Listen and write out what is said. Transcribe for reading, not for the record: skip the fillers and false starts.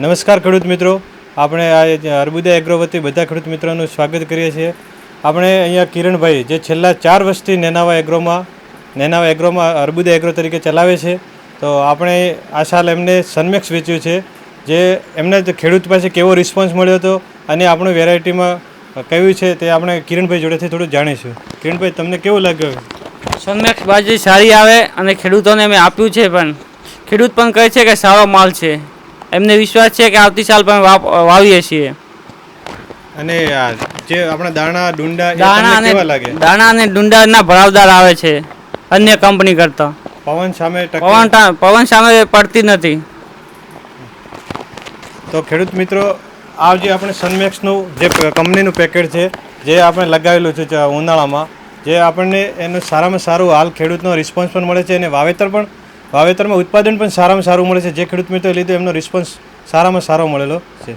નમસ્કાર ખેડૂત મિત્રો, આપણે આ અર્બુદા એગ્રો વતી બધા ખેડૂત મિત્રોનું સ્વાગત કરીએ છીએ. આપણે અહીંયા કિરણભાઈ જે છેલ્લા 4 વર્ષથી નેનાવા એગ્રોમાં અર્બુદા એગ્રો તરીકે ચલાવે છે. તો આપણે આ સાલ એમને સનમેક્સ વેચ્યું છે, જે એમને ખેડૂત પાસે કેવો રિસ્પોન્સ મળ્યો હતો અને આપણું વેરાયટીમાં કયું છે તે આપણે કિરણભાઈ જોડેથી થોડું જાણીશું. કિરણભાઈ, તમને કેવું લાગ્યું? સનમેક્સ બાજરી સારી આવે અને ખેડૂતોને અમે આપ્યું છે, પણ ખેડૂત પણ કહે છે કે સારો માલ છે. એમને વિશ્વાસ છે કે આવતી સાલ પણ વાવીએ છીએ. અને જે આપણા દાણા કેવા લાગે? દાણા અને ડુંડાના ભરાવદાર આવે છે અન્ય કંપની કરતાં. પવન સામે પડતી નથી. તો ખેડૂત મિત્રો, આ જે આપણે સનમેક્સનું જે કંપનીનું પેકેટ છે, જે આપણે લગાવેલું છે ઉનાળામાં, જે આપણને એનું સારામાં સારું હાલ ખેડૂતનો રિસ્પોન્સ પણ મળે છે અને વાવેતરમાં ઉત્પાદન પણ સારામાં સારું મળે છે. જે ખેડૂત મિત્રો લીધું એમનો રિસ્પોન્સ સારામાં સારો મળેલો છે.